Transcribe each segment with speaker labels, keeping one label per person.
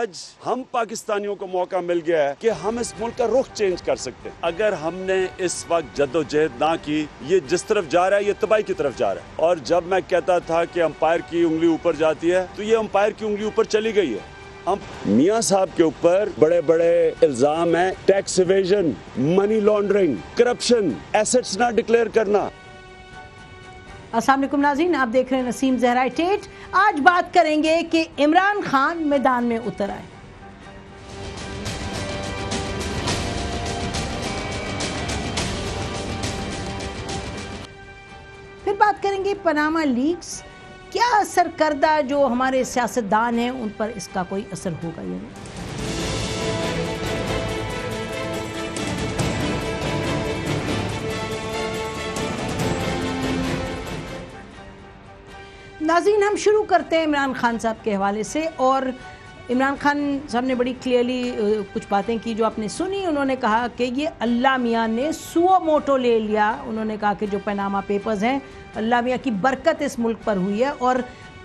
Speaker 1: آج ہم پاکستانیوں کو موقع مل گیا ہے کہ ہم اس ملک کا رخ چینج کر سکتے ہیں. اگر ہم نے اس وقت جدوجہد نہ کی, یہ جس طرف جا رہا ہے یہ تباہی کی طرف جا رہا ہے. اور جب میں کہتا تھا کہ امپائر کی انگلی اوپر جاتی ہے تو یہ امپائر کی انگلی اوپر چلی گئی ہے. میاں صاحب کے اوپر بڑے بڑے الزام ہیں, tax evasion, money laundering, corruption, assets نہ ڈکلیئر کرنا.
Speaker 2: السلام علیکم ناظرین, آپ دیکھ رہے ہیں نسیم زہرا ٹیٹ. آج بات کریں گے کہ عمران خان میدان میں اتر آئے. پھر بات کریں گے پاناما لیکس, کیا سرکردہ جو ہمارے سیاستدان ہیں ان پر اس کا کوئی اثر ہوگا یا نہیں. ناظرین, ہم شروع کرتے ہیں عمران خان صاحب کے حوالے سے. اور عمران خان صاحب نے بڑی کلیئرلی کچھ باتیں کی جو آپ نے سنی. انہوں نے کہا کہ یہ اللہ میاں نے سو موٹو لے لیا. انہوں نے کہا کہ جو پاناما پیپرز ہیں, اللہ میاں کی برکت اس ملک پر ہوئی ہے اور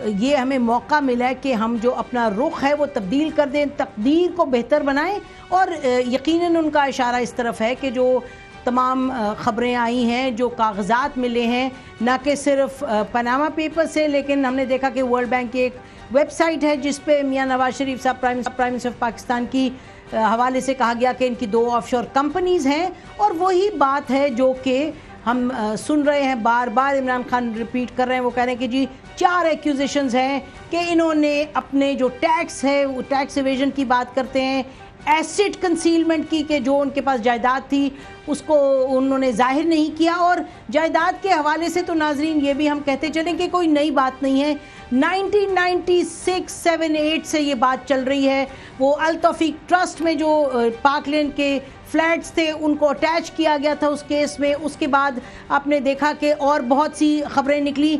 Speaker 2: یہ ہمیں موقع ملا ہے کہ ہم جو اپنا رخ ہے وہ تبدیل کر دیں, تقدیر کو بہتر بنائیں. اور یقیناً ان کا اشارہ اس طرف ہے کہ جو تمام خبریں آئی ہیں, جو کاغذات ملے ہیں, نہ کہ صرف پاناما پیپر سے, لیکن ہم نے دیکھا کہ ورلڈ بینک کی ایک ویب سائٹ ہے جس پہ میاں نواز شریف صاحب پرائم منسٹر آف پاکستان کی حوالے سے کہا گیا کہ ان کی 2 آف شور کمپنیز ہیں. اور وہی بات ہے جو کہ ہم سن رہے ہیں, بار بار عمران خان ریپیٹ کر رہے ہیں. وہ کہہ رہے ہیں کہ جی 4 ایکیوزیشنز ہیں کہ انہوں نے اپنے جو ٹیکس ہے وہ ٹیکس ایویژن کی بات کرتے ہیں, ایسٹ کنسیلمنٹ کی کہ جو ان کے پاس جائیداد تھی اس کو انہوں نے ظاہر نہیں کیا. اور جائیداد کے حوالے سے تو ناظرین یہ بھی ہم کہتے چلیں کہ کوئی نئی بات نہیں ہے. 1996-7-8 سے یہ بات چل رہی ہے. وہ التوفیق ٹرسٹ میں جو پارک لین کے فلیٹس تھے ان کو اٹیچ کیا گیا تھا اس کیس میں. اس کے بعد آپ نے دیکھا کہ اور بہت سی خبریں نکلی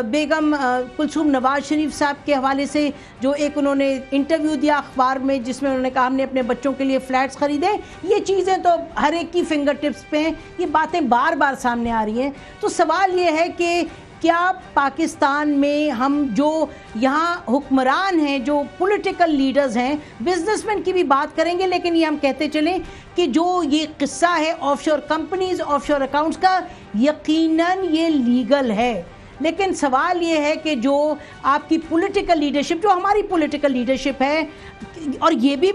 Speaker 2: بیگم کلثوم نواز شریف صاحب کے حوالے سے, جو ایک انہوں نے انٹرویو دیا اخبار میں جس میں انہوں نے کہا ہم نے اپنے بچوں کے لیے فلیٹس خریدے. یہ چیزیں تو ہر ایک کی فنگر ٹپس پہ ہیں, یہ باتیں بار بار سامنے آ رہی ہیں. تو سوال یہ ہے کہ کیا پاکستان میں ہم جو یہاں حکمران ہیں, جو پولیٹیکل لیڈرز ہیں, بزنس مین کی بھی بات کریں گے, لیکن یہ ہم کہتے چلیں کہ جو یہ قصہ ہے آف شور کمپنیز, آف شور اکاؤنٹس کا, یقیناً یہ لیگل ہے. لیکن سوال یہ ہے کہ جو آپ کی پولیٹیکل لیڈرشپ, جو ہماری پولیٹیکل لیڈرشپ ہے, اور یہ بھی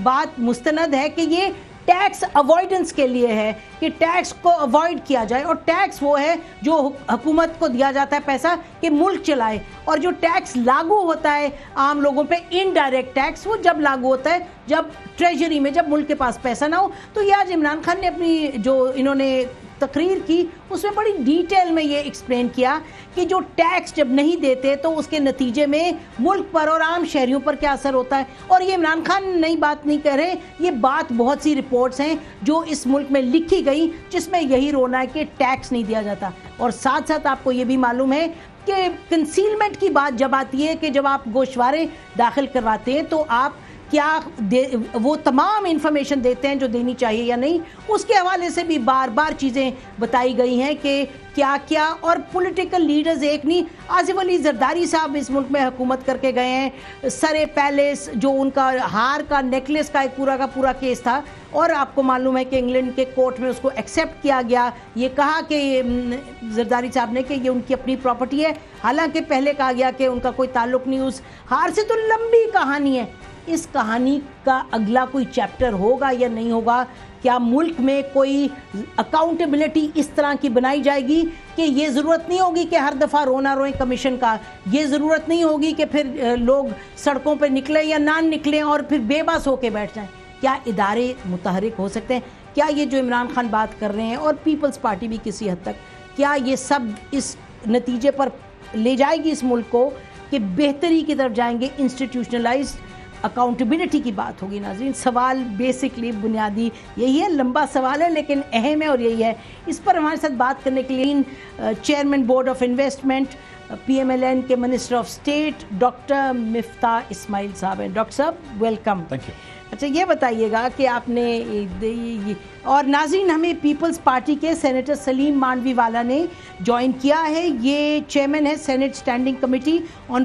Speaker 2: بات مستند ہے کہ یہ ٹیکس اوائڈنس کے لیے ہے کہ ٹیکس کو اوائڈ کیا جائے. اور ٹیکس وہ ہے جو حکومت کو دیا جاتا ہے پیسہ کہ ملک چلائے, اور جو ٹیکس لاگو ہوتا ہے عام لوگوں پہ, انڈائریکٹ ٹیکس, وہ جب لاگو ہوتا ہے جب ٹریجری میں, جب ملک کے پاس پیسہ نہ ہو. تو یہ آج عمران خان نے اپنی جو انہوں نے تقریر کی اس میں بڑی ڈیٹیل میں یہ ایکسپلین کیا کہ جو ٹیکس جب نہیں دیتے تو اس کے نتیجے میں ملک پر اور عام شہریوں پر کیا اثر ہوتا ہے. اور یہ عمران خان نئی بات نہیں کہہ رہے, یہ بات بہت سی رپورٹس ہیں جو اس ملک میں لکھی گئی جس میں یہی رونا ہے کہ ٹیکس نہیں دیا جاتا. اور ساتھ ساتھ آپ کو یہ بھی معلوم ہے کہ کنسیلمنٹ کی بات جب آتی ہے کہ جب آپ گوشوارے داخل کرواتے ہیں تو آپ کیا وہ تمام انفارمیشن دیتے ہیں جو دینی چاہیے یا نہیں. اس کے حوالے سے بھی بار بار چیزیں بتائی گئی ہیں کہ کیا کیا. اور پولیٹیکل لیڈرز ایک نہیں, آصف علی زرداری صاحب اس ملک میں حکومت کر کے گئے ہیں. سرے پیلیس جو ان کا ہار کا نیکلیس کا ایک پورا کا پورا کیس تھا, اور آپ کو معلوم ہے کہ انگلینڈ کے کورٹ میں اس کو ایکسیپٹ کیا گیا. یہ کہا کہ زرداری صاحب نے کہ یہ ان کی اپنی پراپرٹی ہے, حالانکہ پہلے کہا گیا کہ ان کا کوئی تعلق نہیں اس ہار سے. تو لمبی کہانی ہے. اس کہانی کا اگلا کوئی چیپٹر ہوگا یا نہیں ہوگا؟ کیا ملک میں کوئی اکاؤنٹیبلٹی اس طرح کی بنائی جائے گی کہ یہ ضرورت نہیں ہوگی کہ ہر دفعہ رونا روئیں کمیشن کا, یہ ضرورت نہیں ہوگی کہ پھر لوگ سڑکوں پہ نکلیں یا نہ نکلیں اور پھر بے بس ہو کے بیٹھ جائیں؟ کیا ادارے متحرک ہو سکتے ہیں؟ کیا یہ جو عمران خان بات کر رہے ہیں اور پیپلز پارٹی بھی کسی حد تک, کیا یہ سب اس نتیجے پر لے جائے گی اس ملک کو کہ بہتری کی طرف جائیں گے, انسٹیٹیوشنلائزڈ اکاؤنٹیبلٹی کی بات ہوگی؟ ناظرین, سوال بیسکلی بنیادی یہی ہے, لمبا سوال ہے لیکن اہم ہے, اور یہی ہے. اس پر ہمارے ساتھ بات کرنے کے لیے chairman board of investment P M L N کے minister of state doctor Miftah Ismail صاحب ہیں. ڈاکٹر صاحب ویلکم.
Speaker 3: Thank you.
Speaker 2: اچھا یہ بتائیے گا کہ آپ نے, اور ناظرین ہمیں پیپلز پارٹی کے سینیٹر سلیم مانڈوی والا نے جوائن کیا ہے, یہ چیئرمین ہے سینٹ اسٹینڈنگ کمیٹی آن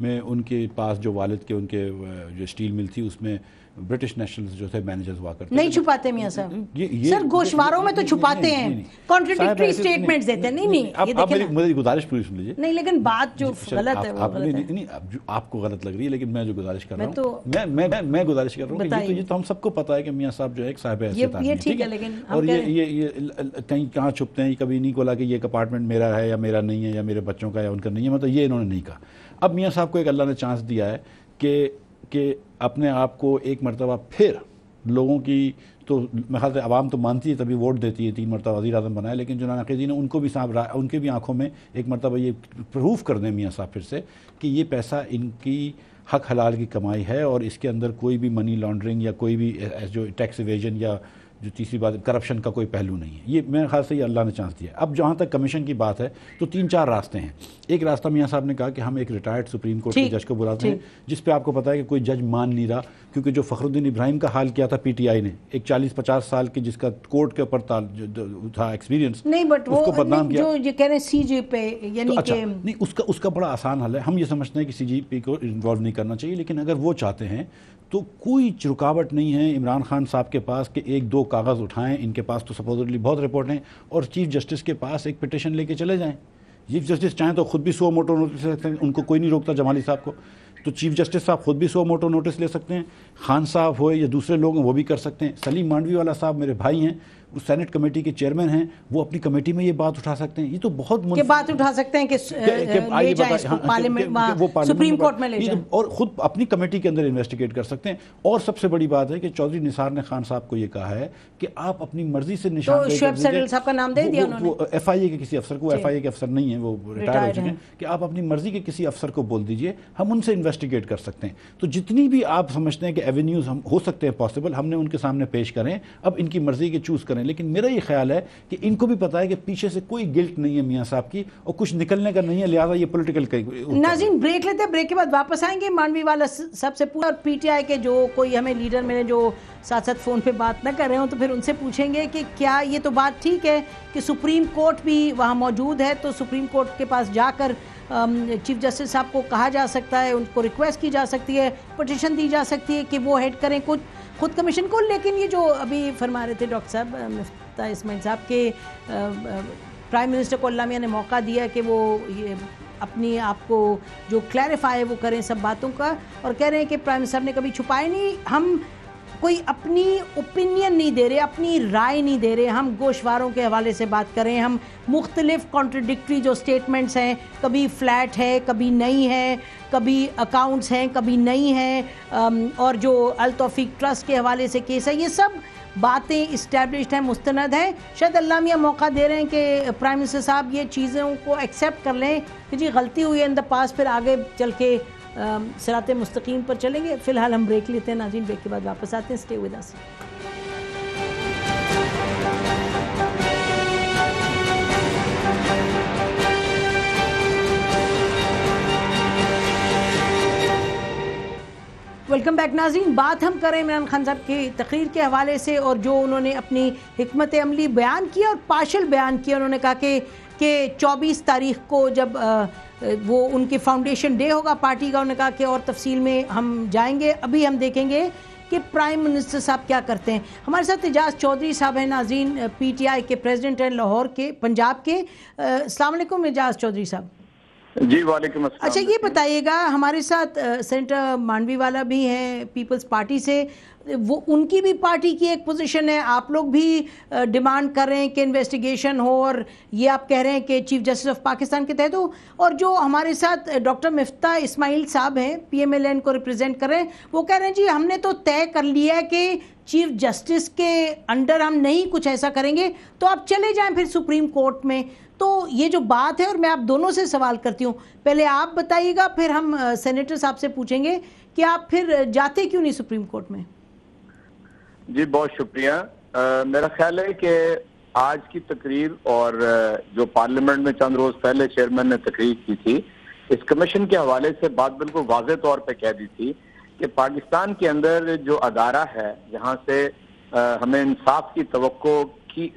Speaker 4: میں ان کے پاس جو والد کے ان کے جو اسٹیل مل تھی اس میں برٹش نیشنلز جو تھے مینیجرز ہوا کرتے
Speaker 2: نہیں چھپاتے میاں صاحب، سر گوشواروں میں تو چھپاتے ہیں، کانٹرڈکٹری سٹیٹمنٹس دیتے ہیں. نہیں
Speaker 4: اب میری گزارش پوری سن لیجیے.
Speaker 2: نہیں لیکن بات جو غلط ہے وہ غلط ہے.
Speaker 4: نہیں آپ کو غلط لگ رہی ہے، لیکن میں جو گزارش کر رہا ہوں میں گزارش کر رہا ہوں کہ یہ تو ہم سب کو پتا ہے کہ میاں صاحب جو ہے ایک صاحب حیثیت آدمی ہے، ٹھیک ہے، اور یہ کہیں کہاں چھپتے ہیں، کبھی نہیں کھولا کہ یہ اپارٹمنٹ میرا ہے یا میرا نہیں ہے یا میرے بچوں کا یا ان کا نہیں ہے، مطلب یہ انہوں نے نہیں کہا. اب میاں صاحب کو ایک اللہ نے چانس دیا ہے کہ اپنے آپ کو ایک مرتبہ پھر لوگوں کی، تو میرے خیال سے عوام تو مانتی ہے تبھی ووٹ دیتی ہے، 3 مرتبہ وزیر اعظم بنائے، لیکن جو ناقدین نے ان کو بھی ان کے بھی آنکھوں میں ایک مرتبہ یہ پروف کر دیں میاں صاحب پھر سے کہ یہ پیسہ ان کی حق حلال کی کمائی ہے اور اس کے اندر کوئی بھی منی لانڈرنگ یا کوئی بھی جو ٹیکس ایویژن یا جو تیسری بات کرپشن کا کوئی پہلو نہیں ہے. یہ میرے خیال سے یہ اللہ نے چانس دیا ہے. اب جہاں تک کمیشن کی بات ہے تو 3-4 راستے ہیں. ایک راستہ میاں صاحب نے کہا کہ ہم ایک ریٹائرڈ سپریم کورٹ کے جج کو بلاتے ہیں، جس پہ آپ کو پتا ہے کہ کوئی جج مان نہیں رہا، کیونکہ جو فخر الدین ابراہیم کا حال کیا تھا پی ٹی آئی نے، ایک 40-50 سال کی جس کا کورٹ کے اوپر تھا ایکسپیرینس،
Speaker 2: نہیں بٹ وہ جو یہ کہہ رہے ہیں سی جی پہ، یعنی کہ
Speaker 4: نہیں اس کا بڑا آسان حل ہے. ہم یہ سمجھتے ہیں کہ سی جی پی کو انوالو نہیں کرنا چاہیے، لیکن اگر وہ چاہتے ہیں تو کوئی رکاوٹ نہیں ہے عمران خان صاحب کے پاس کہ 1-2 کاغذ اٹھائیں، ان کے پاس تو سپوزٹلی بہت رپورٹ ہیں، اور چیف جسٹس کے پاس ایک پٹیشن لے کے چلے جائیں. چیف جسٹس چاہیں تو خود بھی 100 موٹو نوٹس لے سکتے ہیں، ان کو کوئی نہیں روکتا جمالی صاحب کو، تو چیف جسٹس صاحب خود بھی 100 موٹو نوٹس لے سکتے ہیں، خان صاحب ہوئے یا دوسرے لوگ ہیں وہ بھی کر سکتے ہیں. سلیم مانڈوی والا صاحب میرے بھائی ہیں، وہ سینٹ کمیٹی کے چیئرمین ہیں، وہ اپنی کمیٹی میں یہ بات اٹھا سکتے ہیں. یہ تو بہت
Speaker 2: کہ بات اٹھا سکتے ہیں کہ لے جائیں اس کو پارلیمنٹ، سپریم کورٹ میں لے جائیں،
Speaker 4: اور خود اپنی کمیٹی کے اندر انویسٹیگیٹ کر سکتے ہیں. اور سب سے بڑی بات ہے کہ چودھری نثار نے خان صاحب کو یہ کہا ہے کہ آپ اپنی مرضی سے نشان
Speaker 2: شعیب سیرل صاحب کا نام دے دیا انہوں نے،
Speaker 4: ایف آئی اے کے کسی افسر کو، ایف آئی اے کے افسر نہیں ہیں، وہ ریٹائر ہو چکے ہیں، کہ آپ اپنی مرضی کے کسی افسر کو بول دیجئے، ہم ان سے انویسٹیگیٹ کر سکتے ہیں. تو جتنی بھی آپ سمجھتے ہیں کہ ایونیوز ہم ہو سکتے ہیں پاسبل، ہم نے ان کے سامنے پیش کریں، اب ان کی مرضی کے چوز کریں. لیکن میرا یہ خیال ہے کہ ان کو بھی پتا ہے کہ پیچھے سے کوئی گلٹ نہیں ہے میاں صاحب کی، اور کچھ نکلنے کا نہیں ہے، لہٰذا یہ پولیٹیکل.
Speaker 2: ناظرین بریک لیتے ہیں، بریک کے بعد واپس آئیں گے. مانوی والا سب سے پورا پی ٹی آئی کے جو کوئی ہمیں لیڈر میں جو ساتھ ساتھ فون پہ بات نہ کر رہے ہوں تو پھر ان سے پوچھیں گے کہ کیا یہ تو بات ٹھیک ہے کہ سپریم کورٹ بھی وہاں موجود ہے، تو سپریم کورٹ کے پاس جا کر چیف جسٹس صاحب کو کہا جا سکتا ہے، ان کو ریکویسٹ کی جا سکتی ہے، پٹیشن دی جا سکتی ہے کہ وہ ہیڈ کریں کچھ خود کمیشن کو. لیکن یہ جو ابھی فرما رہے تھے ڈاکٹر صاحب مفتاح اسماعیل صاحب کے پرائم منسٹر کو اللہ میاں نے موقع دیا کہ وہ یہ اپنی آپ کو جو کلیریفائی وہ کریں سب باتوں کا، اور کہہ رہے ہیں کہ پرائم منسٹر نے کبھی چھپائے نہیں، ہم کوئی اپنی اوپینین نہیں دے رہے، اپنی رائے نہیں دے رہے، ہم گوشواروں کے حوالے سے بات کریں، ہم مختلف کانٹرڈکٹری جو سٹیٹمنٹس ہیں، کبھی فلیٹ ہے کبھی نہیں ہے، کبھی اکاؤنٹس ہیں کبھی نہیں ہیں، اور جو التوفیق ٹرسٹ کے حوالے سے کیس ہے، یہ سب باتیں اسٹیبلشڈ ہیں، مستند ہیں. شاید اللہ میاں موقع دے رہے ہیں کہ پرائم منسٹر صاحب یہ چیزوں کو ایکسیپٹ کر لیں کہ جی غلطی ہوئی ہے ان دا پاس، پھر آگے چل کے صراط مستقیم پر چلیں گے. فی الحال ہم بریک لیتے ہیں ناظرین، بریک کے بعد واپس آتے ہیں. Stay with us. Welcome back ناظرین. بات ہم کریں عمران خان صاحب کی تقریر کے حوالے سے، اور جو انہوں نے اپنی حکمت عملی بیان کیا اور پارشل بیان کیا. انہوں نے کہا کہ 24 تاریخ کو جب وہ ان کے فاؤنڈیشن ڈے ہوگا پارٹی کا، انہوں نے کہا کہ اور تفصیل میں ہم جائیں گے. ابھی ہم دیکھیں گے کہ پرائم منسٹر صاحب کیا کرتے ہیں. ہمارے ساتھ اعجاز چودھری صاحب ہیں ناظرین، پی ٹی آئی کے پریزیڈنٹ ہیں لاہور کے، پنجاب کے. السلام علیکم اعجاز چودھری صاحب.
Speaker 3: جی وعلیکم السلام.
Speaker 2: اچھا یہ بتائیے گا، ہمارے ساتھ سینیٹر مانڈوی والا بھی ہیں پیپلز پارٹی سے، وہ ان کی بھی پارٹی کی ایک پوزیشن ہے، آپ لوگ بھی ڈیمانڈ کر رہے ہیں کہ انویسٹیگیشن ہو، اور یہ آپ کہہ رہے ہیں کہ چیف جسٹس آف پاکستان کے تحت ہو. اور جو ہمارے ساتھ ڈاکٹر مفتاح اسماعیل صاحب ہیں، پی ایم ایل این کو ریپرزینٹ کر رہے ہیں، وہ کہہ رہے ہیں جی ہم نے تو طے کر لیا ہے کہ چیف جسٹس کے انڈر ہم نہیں کچھ ایسا کریں گے، تو آپ چلے جائیں پھر سپریم کورٹ میں. تو یہ جو بات ہے، اور میں آپ دونوں سے سوال کرتی ہوں، پہلے آپ بتائیے گا پھر ہم سینیٹر صاحب سے پوچھیں گے کہ آپ پھر جاتے کیوں نہیں سپریم کورٹ میں؟
Speaker 3: جی بہت شکریہ. میرا خیال ہے کہ آج کی تقریر اور جو پارلیمنٹ میں چند روز پہلے چیئرمین نے تقریر کی تھی، اس کمیشن کے حوالے سے بات بالکل واضح طور پہ کہہ دی تھی کہ پاکستان کے اندر جو ادارہ ہے جہاں سے ہمیں انصاف کی توقع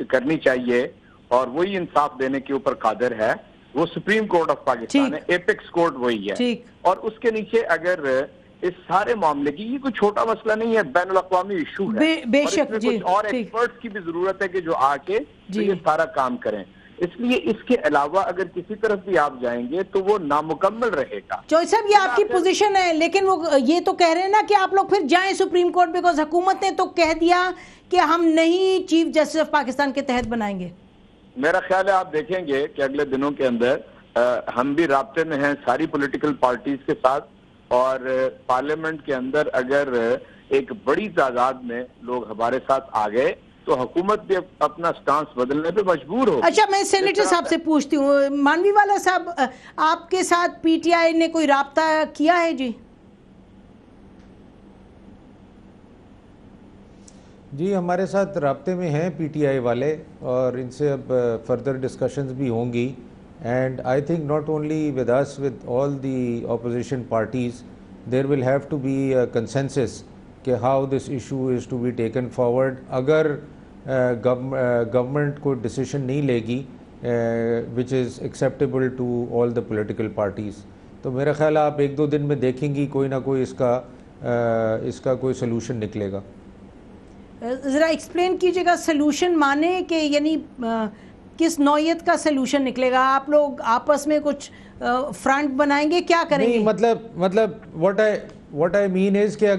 Speaker 3: کرنی چاہیے اور وہی انصاف دینے کے اوپر قادر ہے، وہ سپریم کورٹ آف پاکستان ہے, ایپیکس کورٹ وہی ہے, اور اس کے نیچے اگر اس سارے معاملے کی, یہ کوئی چھوٹا مسئلہ نہیں ہے, بین الاقوامی ایشو ہے,
Speaker 2: بے شک,
Speaker 3: کچھ اور ایکسپرٹس کی بھی ضرورت ہے کہ جو آ کے یہ سارا کام کریں. اس لیے اس کے علاوہ اگر کسی طرف بھی آپ جائیں گے تو وہ نامکمل رہے گا.
Speaker 2: چوہدری صاحب یہ آپ کی پوزیشن ہے, لیکن وہ یہ تو کہہ رہے ہیں نا کہ آپ لوگ پھر جائیں سپریم کورٹ, بیکاز حکومت نے تو کہہ دیا کہ ہم نہیں چیف جسٹس آف پاکستان کے تحت بنائیں گے.
Speaker 3: میرا خیال ہے آپ دیکھیں گے کہ اگلے دنوں کے اندر ہم بھی رابطے میں ہیں ساری پولیٹیکل پارٹیز کے ساتھ, اور پارلیمنٹ کے اندر اگر ایک بڑی تعداد میں لوگ ہمارے ساتھ آ گئے تو حکومت بھی اپنا سٹانس بدلنے پہ مجبور ہو.
Speaker 2: اچھا, میں سینیٹر صاحب سے پوچھتی ہوں, مانوی والا صاحب, آپ کے ساتھ پی ٹی آئی نے کوئی رابطہ کیا ہے؟
Speaker 5: جی ہمارے ساتھ رابطے میں ہیں پی ٹی آئی والے, اور ان سے اب فردر ڈسکشنز بھی ہوں گی, and I think not only with us, with all the opposition parties, there will have to be a consensus کہ how this issue is to be taken forward. اگر government کوئی ڈیسیشن نہیں لے گی which is acceptable to all the political parties, تو میرا خیال ہے آپ ایک دو دن میں دیکھیں گی کوئی نہ کوئی اس کا کوئی سلوشن نکلے گا.
Speaker 2: ذرا ایکسپلین کیجئے گا, سلوشن مانے کہ یعنی کس نوعیت کا سلوشن نکلے گا؟ آپ لوگ آپس میں کچھ فرنٹ بنائیں گے, کیا کریں گے؟
Speaker 5: مطلب what I mean is کہ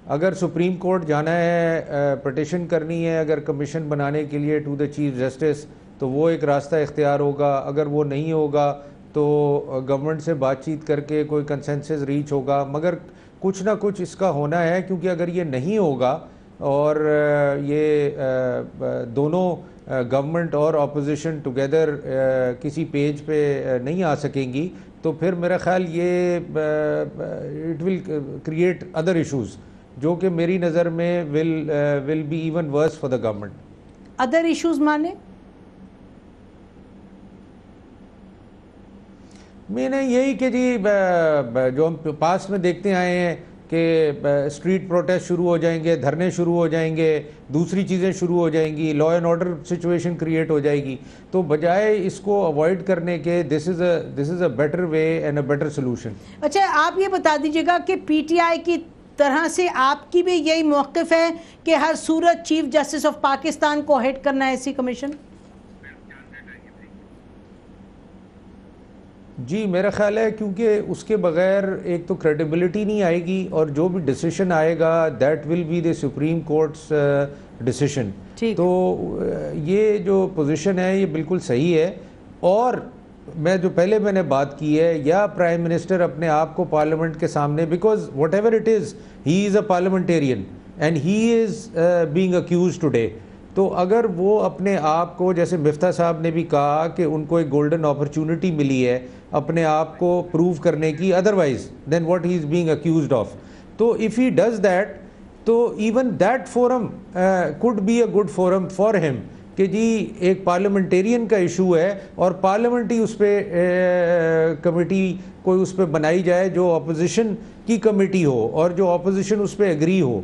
Speaker 5: اگر سپریم کورٹ جانا ہے, پٹیشن کرنی ہے اگر کمیشن بنانے کے لیے ٹو دا چیف جسٹس, تو وہ ایک راستہ اختیار ہوگا. اگر وہ نہیں ہوگا تو گورنمنٹ سے بات چیت کر کے کوئی کنسنسس ریچ ہوگا, مگر کچھ نہ کچھ اس کا ہونا ہے, کیونکہ اگر یہ نہیں ہوگا اور یہ دونوں گورنمنٹ اور اپوزیشن ٹوگیدر کسی پیج پہ نہیں آ سکیں گی, تو پھر میرا خیال یہ it will create other issues, جو کہ میری نظر میں will be even worse for the government.
Speaker 2: Other issues مانے
Speaker 5: میں نے یہی کہ جی جو ہم پاس میں دیکھتے آئے ہیں کہ اسٹریٹ پروٹیسٹ شروع ہو جائیں گے, دھرنے شروع ہو جائیں گے, دوسری چیزیں شروع ہو جائیں گی, law and order situation create ہو جائے گی, تو بجائے اس کو اوائڈ کرنے کے this is a better way and a better solution.
Speaker 2: اچھا, آپ یہ بتا دیجیے گا کہ پی ٹی آئی کی طرح سے آپ کی بھی یہی موقف ہے کہ ہر صورت چیف جسٹس آف پاکستان کو ہیڈ کرنا ہے ایسی کمیشن؟
Speaker 5: جی میرا خیال ہے, کیونکہ اس کے بغیر ایک تو کریڈیبلٹی نہیں آئے گی, اور جو بھی ڈیسیشن آئے گا that will be the supreme court's decision. تو یہ جو پوزیشن ہے یہ بالکل صحیح ہے. اور میں نے بات کی ہے, یا پرائم منسٹر اپنے آپ کو پارلیمنٹ کے سامنے, because what ever it is he is a parliamentarian and he is being accused today, تو اگر وہ اپنے آپ کو, جیسے مفتاح صاحب نے بھی کہا کہ ان کو ایک گولڈن اپرچونٹی ملی ہے اپنے آپ کو پروو کرنے کی, otherwise then what he is being accused of, تو اف ہی ڈز دیٹ, تو even that forum could be a good forum for him, کہ جی ایک پارلیمنٹیرین کا ایشو ہے اور پارلیمنٹ ہی اس پہ کمیٹی کوئی اس پہ بنائی جائے جو اپوزیشن کی کمیٹی ہو اور جو اپوزیشن اس پہ ایگری ہو,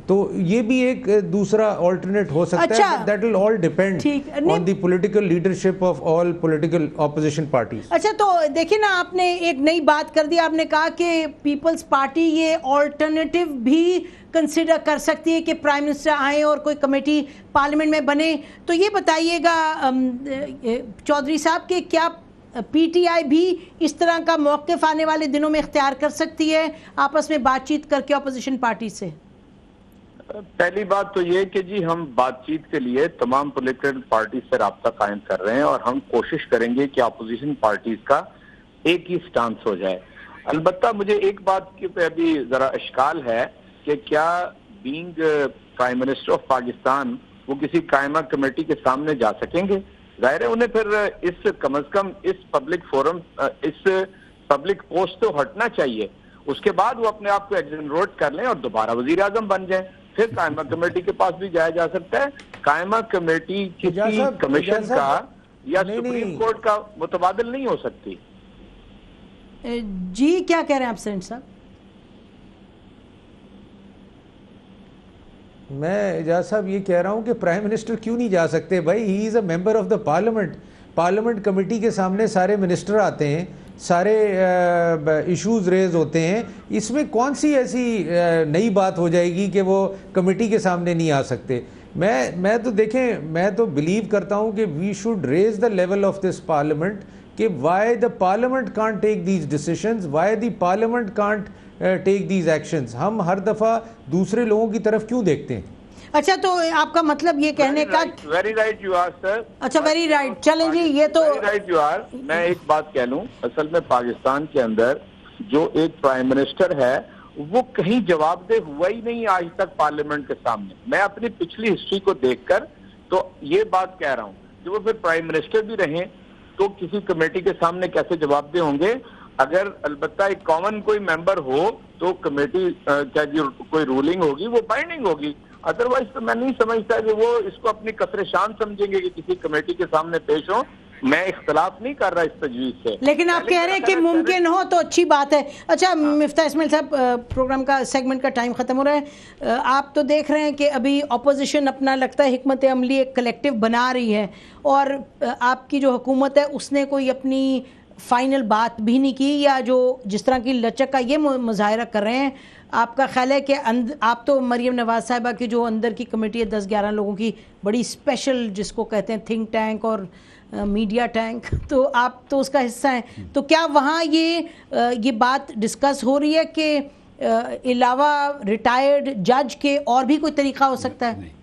Speaker 5: تو یہ بھی ایک دوسرا آلٹرنیٹ ہو سکتا ہے. That will all depend on the political leadership of all political opposition parties.
Speaker 2: اچھا, تو دیکھیں نا, آپ نے ایک نئی بات کر دی, آپ نے کہا کہ پیپلز پارٹی یہ آلٹرنیٹو بھی کنسیڈر کر سکتی ہے کہ پرائم منسٹر آئیں اور کوئی کمیٹی پارلیمنٹ میں بنے. تو یہ بتائیے گا چودھری صاحب کہ کیا پی ٹی آئی بھی اس طرح کا موقف آنے والے دنوں میں اختیار کر سکتی ہے آپس میں بات چیت کر کے اپوزیشن پارٹی سے؟
Speaker 3: پہلی بات تو یہ کہ جی ہم بات چیت کے لیے تمام پولیٹیکل پارٹیز سے رابطہ قائم کر رہے ہیں, اور ہم کوشش کریں گے کہ اپوزیشن پارٹیز کا ایک ہی سٹانس ہو جائے. البتہ مجھے ایک بات پہ ابھی ذرا اشکال ہے کہ کیا being prime minister of Pakistan وہ کسی قائمہ کمیٹی کے سامنے جا سکیں گے؟ ظاہر ہے انہیں پھر اس کم از کم اس پبلک فورم, اس پبلک پوسٹ تو ہٹنا چاہیے, اس کے بعد وہ اپنے آپ کو ایگزنریٹ کر لیں اور دوبارہ وزیر اعظم بن جائیں, پھر قائمہ کمیٹی کے پاس بھی جایا جا سکتا ہے. قائمہ کمیٹی کسی کمیشن کا یا سپریم کورٹ کا متبادل نہیں ہو سکتی.
Speaker 2: جی کیا کہہ رہے ہیں آپ سینٹ صاحب؟
Speaker 5: میں اعجاز صاحب یہ کہہ رہا ہوں کہ پرائم منسٹر کیوں نہیں جا سکتے بھائی, he is a member of the parliament, parliament committee کے سامنے سارے منسٹر آتے ہیں, سارے ایشوز ریز ہوتے ہیں, اس میں کون سی ایسی نئی بات ہو جائے گی کہ وہ کمیٹی کے سامنے نہیں آ سکتے؟ میں تو دیکھیں, میں تو بلیو کرتا ہوں کہ we should raise the level of this parliament کہ why the parliament can't take these decisions, why the parliament can't take these actions. ہم ہر دفعہ دوسرے لوگوں کی طرف کیوں دیکھتے ہیں؟
Speaker 2: اچھا, تو آپ کا مطلب یہ کہنے کا
Speaker 3: ویری رائٹ یو آر سر.
Speaker 2: اچھا, ویری رائٹ. چلیں جی, یہ تو
Speaker 3: ویری رائٹ یو آر. میں ایک بات کہہ لوں, اصل میں پاکستان کے اندر جو ایک پرائم منسٹر ہے وہ کہیں جواب دہ ہوا ہی نہیں آج تک پارلیمنٹ کے سامنے. میں اپنی پچھلی ہسٹری کو دیکھ کر تو یہ بات کہہ رہا ہوں کہ وہ پھر پرائم منسٹر بھی رہیں تو کسی کمیٹی کے سامنے کیسے جواب دہ ہوں گے؟ اگر البتہ ایک کامن کوئی ممبر ہو تو کمیٹی کیا کوئی رولنگ ہوگی وہ بائنڈنگ ہوگی, ادروائز تو میں نہیں سمجھتا کہ وہ اس کو اپنی قطر شان سمجھیں گے کہ کسی کمیٹی کے سامنے پیش ہوں. میں اختلاف نہیں کر رہا اس تجویز سے,
Speaker 2: لیکن آپ کہہ رہے ہیں کہ ممکن ہو تو اچھی بات ہے. اچھا مفتاح اسماعیل صاحب, پروگرام کا سیگمنٹ کا ٹائم ختم ہو رہا ہے. آپ تو دیکھ رہے ہیں کہ ابھی اپوزیشن اپنا لگتا ہے حکمت عملی ایک کلیکٹیو بنا رہی ہے, اور آپ کی جو حکومت ہے اس نے کوئی اپنی فائنل بات بھی نہیں کی, یا جو جس طرح کی لچک کا یہ مظاہرہ کر رہے ہیں, آپ کا خیال ہے کہ آپ تو مریم نواز صاحبہ کی جو اندر کی کمیٹی ہے 10-11 لوگوں کی بڑی اسپیشل جس کو کہتے ہیں تھنک ٹینک اور میڈیا ٹینک, تو آپ تو اس کا حصہ ہیں, تو کیا وہاں یہ بات ڈسکس ہو رہی ہے کہ علاوہ ریٹائرڈ جج کے اور بھی کوئی طریقہ ہو سکتا ہے؟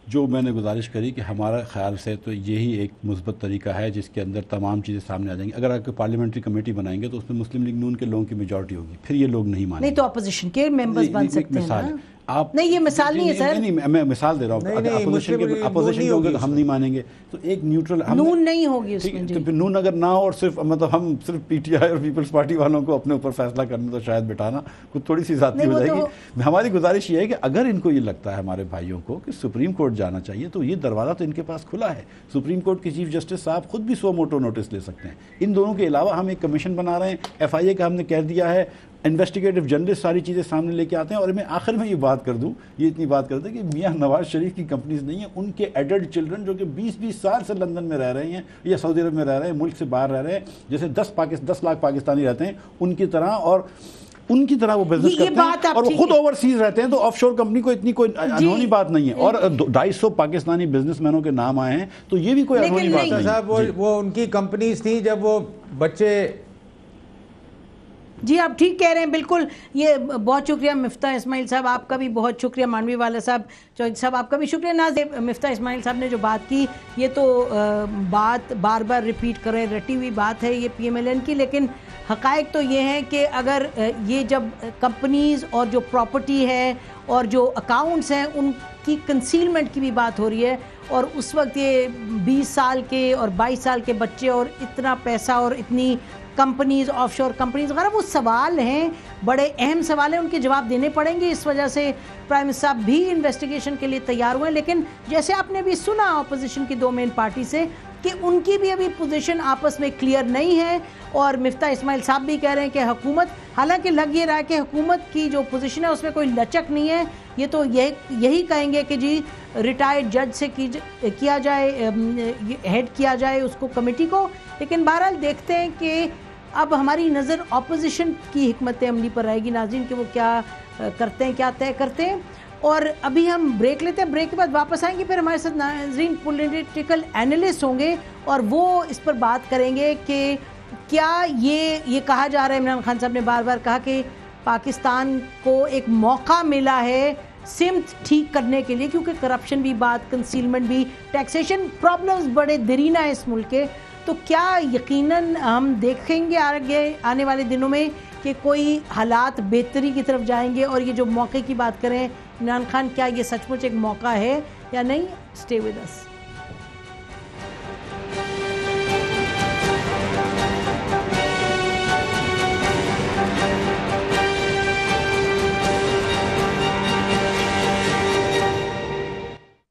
Speaker 4: جو میں نے گزارش کری کہ ہمارا خیال سے تو یہی ایک مثبت طریقہ ہے جس کے اندر تمام چیزیں سامنے آ جائیں گی. اگر آپ پارلیمنٹری کمیٹی بنائیں گے تو اس میں مسلم لیگ نون کے لوگوں کی میجورٹی ہوگی, پھر یہ لوگ نہیں مانیں گے.
Speaker 2: نہیں تو اپوزیشن کے ممبرز بن سکتے ہیں نا.
Speaker 4: آپ
Speaker 2: نہیں, یہ مثال نہیں ہے سر.
Speaker 4: نہیں, میں مثال دے رہا ہوں. اپوزیشن کے ہوگا تو ہم نہیں مانیں گے, تو ایک نیوٹرل
Speaker 2: نون نہیں ہوگی اس میں.
Speaker 4: تو پھر نون اگر نہ ہو اور صرف مطلب ہم صرف پی ٹی آئی اور پیپلز پارٹی والوں کو اپنے اوپر فیصلہ کرنے تو شاید بٹھانا کچھ تھوڑی سی ذاتی ہو جائے گی. ہماری گزارش یہ ہے کہ اگر ان کو یہ لگتا ہے ہمارے بھائیوں کو کہ سپریم کورٹ جانا چاہیے تو یہ دروازہ تو ان کے پاس کھلا ہے. سپریم کورٹ کے چیف جسٹس صاحب خود بھی سو موٹو نوٹس لے سکتے ہیں. ان دونوں کے علاوہ ہم ایک کمیشن بنا رہے ہیں, ایف آئی اے کا ہم نے کہہ دیا ہے, انویسٹیگیٹو جرنلسٹ ساری چیزیں سامنے لے کے آتے ہیں. اور میں آخر میں یہ بات کر دوں, یہ اتنی بات کر دیں کہ میاں نواز شریف کی کمپنیز نہیں ہیں, ان کے ایڈلٹ چلڈرن جو کہ 20-20 سال سے لندن میں رہ رہے ہیں یا سعودی عرب میں رہ رہے ہیں, ملک سے باہر رہ رہے ہیں, جیسے 10 لاکھ پاکستانی رہتے ہیں ان کی طرح, اور ان کی طرح وہ بزنس کرتے ہیں اور وہ خود اوورسیز رہتے ہیں. تو آف شور کمپنی کو اتنی کوئی انہونی بات نہیں ہے, اور 250 پاکستانی بزنس مینوں کے نام آئے ہیں, تو یہ بھی کوئی انہونی بات نہیں ہے.
Speaker 5: وہ ان کی کمپنیز تھیں جب وہ بچے.
Speaker 2: جی آپ ٹھیک کہہ رہے ہیں بالکل. یہ بہت شکریہ مفتاح اسماعیل صاحب, آپ کا بھی بہت شکریہ. مانوی والا صاحب, چودھری صاحب, آپ کا بھی شکریہ. ناظر, مفتاح اسماعیل صاحب نے جو بات کی یہ تو بات بار بار ریپیٹ کر رہے, رٹی ہوئی بات ہے یہ پی ایم ایل این کی, لیکن حقائق تو یہ ہیں کہ اگر یہ جب کمپنیز اور جو پراپرٹی ہے اور جو اکاؤنٹس ہیں ان کی کنسیلمنٹ کی بھی بات ہو رہی ہے, اور اس وقت یہ 20 سال کے اور 22 سال کے بچے اور اتنا پیسہ اور اتنی کمپنیز, آف شور کمپنیز وغیرہ, وہ سوال ہیں, بڑے اہم سوال ہیں, ان کے جواب دینے پڑیں گے. اس وجہ سے پرائم منسٹر صاحب بھی انویسٹیگیشن کے لیے تیار ہوئے ہیں. لیکن جیسے آپ نے بھی سنا اپوزیشن کی 2 مین پارٹی سے کہ ان کی بھی ابھی پوزیشن آپس میں کلیئر نہیں ہے, اور مفتاح اسماعیل صاحب بھی کہہ رہے ہیں کہ حکومت, حالانکہ لگ یہ رہا ہے کہ حکومت کی جو پوزیشن ہے اس میں کوئی لچک نہیں ہے, یہ تو یہی کہیں گے کہ جی ریٹائرڈ جج سے کیا جائے, ہیڈ کیا جائے اس کو کمیٹی کو. لیکن بہرحال دیکھتے ہیں کہ اب ہماری نظر اپوزیشن کی حکمت عملی پر رہے گی ناظرین, کہ وہ کیا کرتے ہیں, کیا طے کرتے ہیں. اور ابھی ہم بریک لیتے ہیں, بریک کے بعد واپس آئیں گے, پھر ہمارے ساتھ ناظرین پولیٹیکل اینالسٹ ہوں گے اور وہ اس پر بات کریں گے کہ کیا یہ کہا جا رہا ہے, عمران خان صاحب نے بار بار کہا کہ پاکستان کو ایک موقع ملا ہے سمت ٹھیک کرنے کے لیے, کیونکہ کرپشن بھی بات, کنسیلمنٹ بھی, ٹیکسیشن پرابلمز بڑے دیرینہ ہیں اس ملک کے. تو کیا یقیناً ہم دیکھیں گے آگے آنے والے دنوں میں کہ کوئی حالات بہتری کی طرف جائیں گے, اور یہ جو موقع کی بات کریں عمران خان, کیا یہ سچ مچ ایک موقع ہے یا نہیں؟ Stay with us.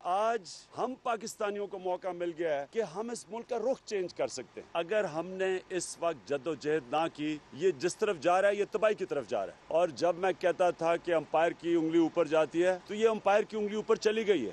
Speaker 1: آج ہم پاکستانیوں کو موقع مل گیا ہے کہ ہم اس ملک کا رخ چینج کر سکتے ہیں. اگر ہم نے اس وقت جدوجہد نہ کی, یہ جس طرف جا رہا ہے یہ تباہی کی طرف جا رہا ہے. اور جب میں کہتا تھا کہ امپائر کی انگلی اوپر جاتی ہے تو یہ امپائر کی انگلی اوپر چلی گئی ہے.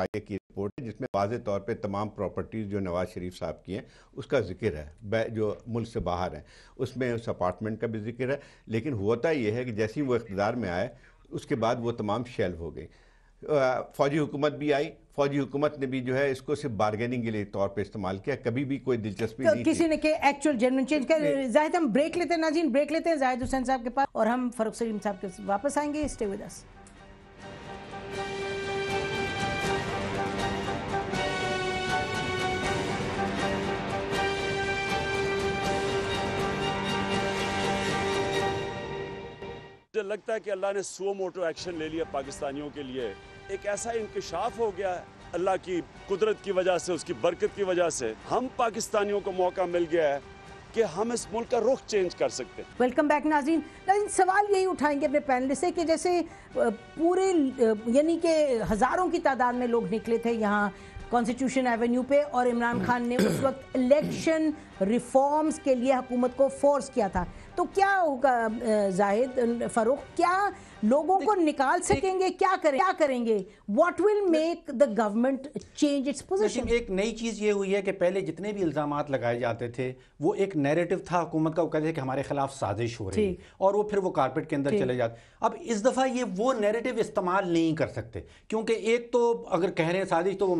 Speaker 6: FIA کی رپورٹ ہے جس میں واضح طور پہ تمام پراپرٹیز جو نواز شریف صاحب کی ہیں اس کا ذکر ہے، جو ملک سے باہر ہیں اس میں اس اپارٹمنٹ کا بھی ذکر ہے، لیکن ہوتا یہ ہے کہ جیسے ہی وہ اقتدار میں آئے اس کے بعد وہ تمام شیلف ہو گئی۔ فوجی حکومت بھی آئی، فوجی حکومت نے بھی جو ہے اس کو صرف بارگیننگ کے لیے طور پہ استعمال کیا، کبھی بھی کوئی دلچسپی نہیں
Speaker 2: کسی نے کہ ایکچوئل جنرل چینج کا۔ زاہد ہم بریک لیتے ہیں ناظرین، بریک لیتے ہیں زاہد حسین صاحب کے پاس اور ہم فاروق سلیم صاحب کے واپس آئیں گے۔ Stay with us.
Speaker 1: مجھے لگتا ہے کہ اللہ نے سو موٹو ایکشن لے لیا پاکستانیوں کے لیے، ایک ایسا انکشاف ہو گیا ہے اللہ کی قدرت کی وجہ سے، اس کی برکت کی وجہ سے ہم پاکستانیوں کو موقع مل گیا ہے کہ ہم اس ملک کا رخ چینج کر سکتے ہیں۔
Speaker 2: ویلکم بیک ناظرین۔ سوال یہی اٹھائیں گے اپنے پینل سے کہ جیسے پورے یعنی کہ ہزاروں کی تعداد میں لوگ نکلے تھے یہاں کانسٹیٹیوشن ایونیو پہ، اور عمران خان نے اس وقت الیکشن ریفارمز کے لیے حکومت کو فورس کیا تھا، تو کیا ہوگا زاہد، فاروق، کیا لوگوں کو نکال سکیں گے؟ کیا کریں گے؟ What will make the government change its position?
Speaker 7: ایک نئی چیز یہ ہوئی ہے کہ پہلے جتنے بھی الزامات لگائے جاتے تھے وہ ایک نیریٹو تھا حکومت کا، وہ کہتے تھے کہ ہمارے خلاف سازش ہو رہی ہے اور وہ پھر وہ کارپیٹ کے اندر چلے جاتے۔ اب اس دفعہ یہ وہ نیریٹو استعمال نہیں کر سکتے، کیونکہ ایک تو اگر کہہ رہے ہیں سازش تو وہ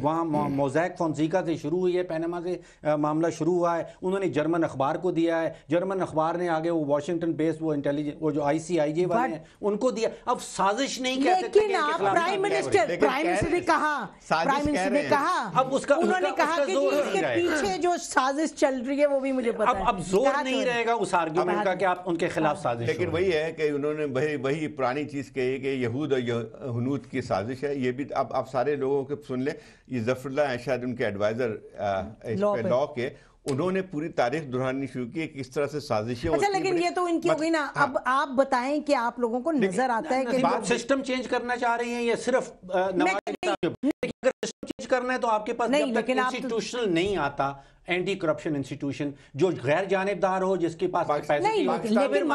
Speaker 7: وہاں موزیک فونسیکا سے شروع ہوئی ہے، پیناما سے معاملہ شروع ہوا ہے، انہوں نے جرمن اخبار کو دیا ہے، جرمن اخبار نے آگے وہ واشنگٹن بیس وہ انٹیلیجنس وہ جو ICIJ والے ہیں ان کو دیا۔ اب سازش نہیں کہہ سکتے،
Speaker 2: لیکن آپ پرائم منسٹر نے کہا
Speaker 7: اب اس کا
Speaker 2: انہوں نے کہا کہ اس کے پیچھے جو سازش چل رئی ہے وہ بھی مجھے پتا ہے۔
Speaker 7: اب زور نہیں رہے گا اس آرگیومنٹ کا کہ آپ ان کے خلاف سازش،
Speaker 6: لیکن وہی ہے کہ انہوں نے وہی پرانی چیز کہی کہ یہود اور ہنود کی سازش ہے۔ یہ بھی اب آپ سارے لوگوں کو سن لیں، یہ ظفر اللہ ہیں شاید ان کے ایڈوائزر لاء کے، انہوں نے پوری تاریخ دہرانی شروع کی کہ کس طرح سے سازشیں ہوتی ہیں۔
Speaker 2: اچھا لیکن یہ تو ان کی ہوگی نا، اب آپ بتائیں کہ آپ لوگوں کو نظر آتا ہے کہ
Speaker 7: بات سسٹم چینج کرنا چاہ رہی ہیں یا صرف اگر سسٹم چینج کرنا ہے تو آپ کے پاس جب تک انسٹیٹیوشنل نہیں آتا، اینٹی کرپشن انسٹیٹیوشن جو غیر جانبدار ہو، جس کے پاس پیسے
Speaker 2: لیکن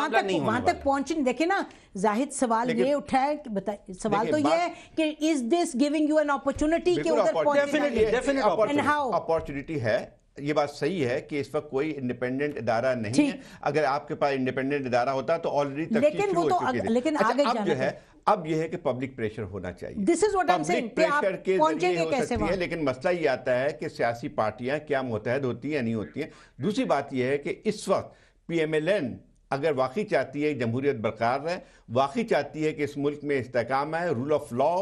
Speaker 2: وہاں تک پہنچیں۔ دیکھیں نا زاہد، سوال یہ اٹھا ہے، سوال تو یہ ہے کہ از دس گیونگ یو این اپرچونٹی کہ ادھر پہنچیں؟
Speaker 6: اپرچونٹی ہے، یہ بات صحیح ہے کہ اس وقت کوئی انڈیپینڈنٹ ادارہ نہیں ہے۔ اگر آپ کے پاس انڈیپینڈنٹ ادارہ ہوتا تو آلریڈی تفتیش شروع ہو چکی ہے۔
Speaker 2: لیکن آگے
Speaker 6: اب جو ہے اب یہ ہے کہ پبلک پریشر ہونا چاہیے،
Speaker 2: This is what I'm saying،
Speaker 6: public pressure کے ذریعے ہو سکتی ہے، لیکن مسئلہ یہ آتا ہے کہ سیاسی پارٹیاں کیا متحد ہوتی ہیں یا نہیں ہوتی ہیں۔ دوسری بات یہ ہے کہ اس وقت PMLN اگر واقعی چاہتی ہے جمہوریت برقرار رہے، واقعی چاہتی ہے کہ اس ملک میں استحکام ہے، رول آف لا،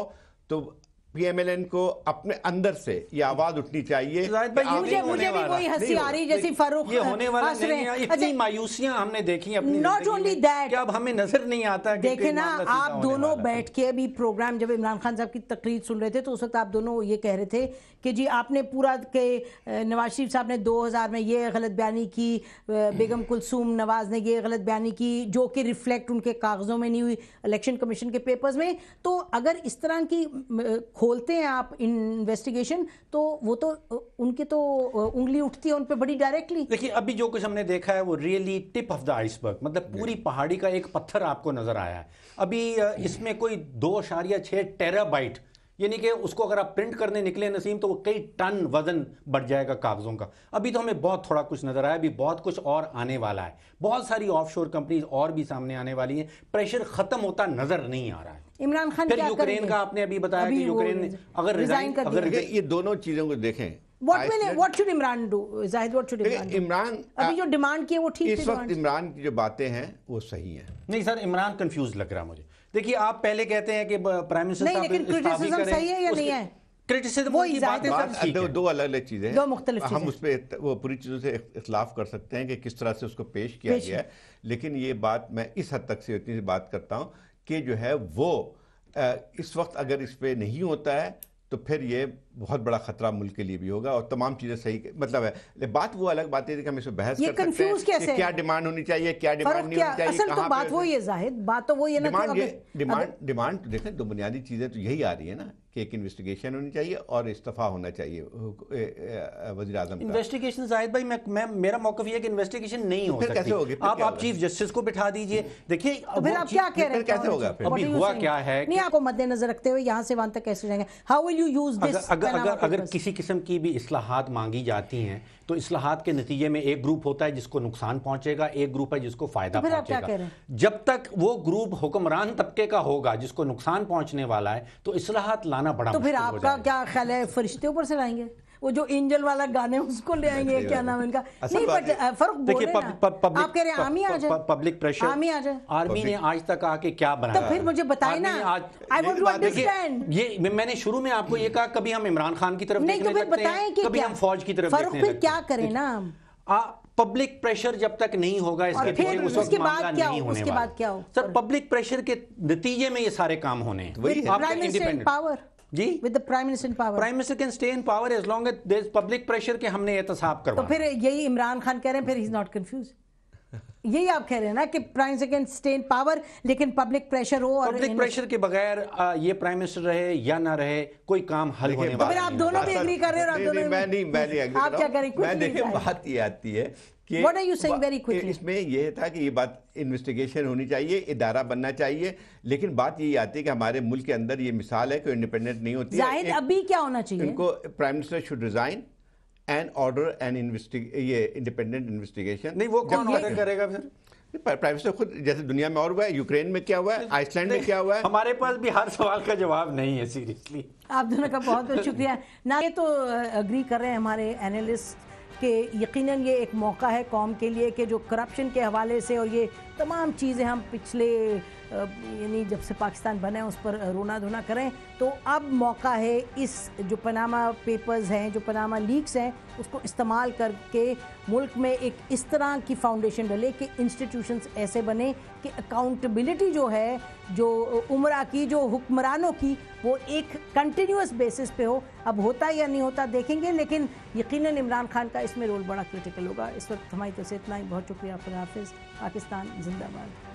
Speaker 6: تو PMLN کو اپنے اندر سے یہ آواز اٹھنی چاہیے۔
Speaker 2: مجھے بھی وہی ہنسی آ رہی جیسی فاروق
Speaker 7: یہ ہونے والا نہیں ہے۔ اتنی مایوسیاں ہم نے دیکھی اپنی
Speaker 2: not only that،
Speaker 7: کہ اب ہمیں نظر نہیں آتا۔
Speaker 2: دیکھیں نا، آپ دونوں بیٹھ کے ابھی پروگرام جب عمران خان صاحب کی تقریر سن رہے تھے تو اس وقت آپ دونوں یہ کہہ رہے تھے کہ جی آپ نے پورا کہ نواز شریف صاحب نے 2000 میں یہ غلط بیانی کی، بیگم کلثوم نواز نے یہ غلط بیانی کی جو کہ ریفلیکٹ ان کے کاغذوں میں نہیں ہوئی، الیکشن کمیشن کے پیپرز میں۔ تو اگر اس طرح کی کھولتے ہیں آپ انویسٹیگیشن تو وہ تو ان کی تو انگلی اٹھتی ہے ان پہ بڑی ڈائریکٹلی۔
Speaker 7: دیکھیے ابھی جو کچھ ہم نے دیکھا ہے وہ really tip of the ice برگ، مطلب پوری پہاڑی کا ایک پتھر آپ کو نظر آیا ہے۔ ابھی اس میں کوئی 2.6 ٹیرا بائٹ، یعنی کہ اس کو اگر آپ پرنٹ کرنے نکلے نسیم تو وہ کئی ٹن وزن بڑھ جائے گا کاغذوں کا۔ ابھی تو ہمیں بہت تھوڑا کچھ نظر آیا، ابھی بہت کچھ اور آنے والا ہے، بہت ساری آف شور کمپنیز اور بھی سامنے آنے والی ہیں، پریشر ختم ہوتا نظر نہیں آ رہا ہے۔
Speaker 2: عمران خان
Speaker 7: پھر یوکرین کا آپ نے ابھی بتایا کہ یوکرین اگر ریزائن
Speaker 6: اگر یہ دونوں چیزوں کو دیکھیں،
Speaker 2: what should Imran do؟ Zahid what should Imran do؟
Speaker 6: Imran
Speaker 2: ابھی جو ڈیمانڈ کی ہے وہ ٹھیک ہے؟
Speaker 6: اس وقت عمران کی جو باتیں ہیں وہ صحیح ہیں۔
Speaker 7: نہیں سر، عمران کنفیوز لگ رہا مجھے۔ دیکھیے آپ پہلے کہتے ہیں کہ پرائم منسٹر
Speaker 2: نہیں، لیکن کرٹیسزم صحیح ہے یا نہیں ہے؟
Speaker 7: کرٹیسزم
Speaker 6: دو الگ الگ چیزیں ہیں،
Speaker 2: دو مختلف چیزیں،
Speaker 6: ہم اس پہ وہ پوری چیزوں سے اختلاف کر سکتے ہیں کہ کس طرح سے اس کو پیش کیا گیا ہے، لیکن یہ بات میں اس حد تک سے اتنی سی بات کرتا ہوں کہ جو ہے وہ اس وقت اگر اس پہ نہیں ہوتا ہے تو پھر یہ بہت بڑا خطرہ ملک کے لیے بھی ہوگا اور تمام چیزیں صحیح مطلب ہے. بات وہ الگ بات ہے کہ ہم اس میں بحث کر سکتے ہیں کہ کیا ڈیمانڈ ہونی چاہیے, کیا ڈیمانڈ نہیں ہونی چاہیے.
Speaker 2: اصل تو بات وہی ہے زاہد, بات تو وہی ہے نا.
Speaker 6: ڈیمانڈ دیکھیں دو بنیادی چیزیں تو یہی آ رہی ہے نا کہ ایک انویسٹیگیشن ہونی چاہیے اور استعفیٰ ہونا چاہیے وزیر اعظم کا.
Speaker 7: انویسٹیگیشن زاہد بھائی میرا موقف یہ ہے کہ انویسٹیگیشن نہیں ہو سکتی. آپ چیف جسٹس کو بٹھا دیجئے. دیکھیے
Speaker 2: پھر آپ کیا کہہ رہے ہیں,
Speaker 6: کیسے ہوگا
Speaker 7: ابھی ہوا کیا ہے
Speaker 2: نہیں آپ کو مد نظر رکھتے ہوئے یہاں سے وہاں تک کیسے جائیں گے. How will you use this.
Speaker 7: اگر کسی قسم کی بھی اصلاحات مانگی جاتی ہیں تو اصلاحات کے نتیجے میں ایک گروپ ہوتا ہے جس کو نقصان پہنچے گا, ایک گروپ ہے جس کو فائدہ پہنچے گا. جب تک وہ گروپ حکمران طبقے کا ہوگا جس کو نقصان پہنچنے والا ہے تو اصلاحات لانا بڑا
Speaker 2: تو پھر آپ کا کیا خیال ہے, فرشتے اوپر سے لائیں گے وہ جو اینجل والا گانے اس کو لے آئیں گے, کیا نام ان کا. نہیں بٹ فرق بولے نا, آپ کہہ رہے ہیں آرمی آ جائے,
Speaker 7: پبلک پریشر
Speaker 2: آرمی آ جائے.
Speaker 7: آرمی نے آج تک آ کے کیا بنایا,
Speaker 2: تو پھر مجھے بتائیں نا, I want to understand.
Speaker 7: یہ میں نے شروع میں آپ کو یہ کہا کبھی ہم عمران خان کی طرف دیکھنے لگتے ہیں, کبھی ہم فوج کی طرف دیکھنے لگتے ہیں.
Speaker 2: فرق پھر کیا کریں نا ہم,
Speaker 7: پبلک پریشر جب تک نہیں ہوگا اس کے پھر اس کے بعد کیا ہو, اس کے بعد کیا ہو سر. پبلک پریشر کے نتیجے میں یہ سارے کام ہونے ہیں. آپ کا انڈیپینڈنٹ پاور جی with the prime minister in power. Prime minister can stay in power as long as there is public pressure کہ ہم نے احتساب کروانا.
Speaker 2: تو پھر یہی عمران خان کہہ رہے ہیں, پھر he is not confused. یہی آپ کہہ رہے ہیں نا کہ prime minister can stay in power لیکن پبلک پریشر ہو, اور
Speaker 7: پبلک پریشر کے بغیر یہ پرائم منسٹر رہے یا نہ رہے کوئی کام حل ہونے والا نہیں.
Speaker 2: آپ دونوں بھی ایگری کر رہے ہیں, آپ دونوں
Speaker 6: میں نہیں آپ
Speaker 2: کیا کریں.
Speaker 6: میں دیکھیں بات یہ آتی ہے کہ
Speaker 2: What are you saying very quickly?
Speaker 6: اس میں یہ تھا کہ یہ بات انویسٹیگیشن ہونی چاہیے, ادارہ بننا چاہیے, لیکن بات یہی آتی ہے کہ ہمارے ملک کے اندر یہ مثال ہے کہ انڈیپینڈنٹ نہیں ہوتی ہے.
Speaker 2: زاہد ابھی کیا ہونا چاہیے,
Speaker 6: ان کو prime minister should resign and order and یہ انڈیپینڈنٹ انویسٹیگیشن.
Speaker 7: نہیں وہ کون آرڈر کرے گا پھر؟
Speaker 6: پرائم منسٹر خود, جیسے دنیا میں اور ہوا ہے, یوکرین میں کیا ہوا ہے, آئس لینڈ میں کیا ہوا ہے.
Speaker 7: ہمارے پاس بھی ہر سوال کا جواب نہیں ہے سیریسلی.
Speaker 2: آپ دونوں کا بہت بہت شکریہ. نہ یہ تو اگری کر رہے ہیں ہمارے اینالسٹ کہ یقیناً یہ ایک موقع ہے قوم کے لیے کہ جو کرپشن کے حوالے سے اور یہ تمام چیزیں ہم پچھلے یعنی جب سے پاکستان بنے اس پر رونا دھونا کریں, تو اب موقع ہے اس جو پاناما پیپرز ہیں, جو پاناما لیکس ہیں, اس کو استعمال کر کے ملک میں ایک اس طرح کی فاؤنڈیشن ڈلے کہ انسٹیٹیوشنز ایسے بنے کہ اکاؤنٹیبلٹی جو ہے جو عمرہ کی, جو حکمرانوں کی, وہ ایک کنٹینیوس بیسس پہ ہو. اب ہوتا یا نہیں ہوتا دیکھیں گے, لیکن یقیناً عمران خان کا اس میں رول بڑا کرٹیکل ہوگا. اس وقت ہماری طرف سے اتنا ہی. بہت شکریہ. خدا حافظ. پاکستان زندہ باد.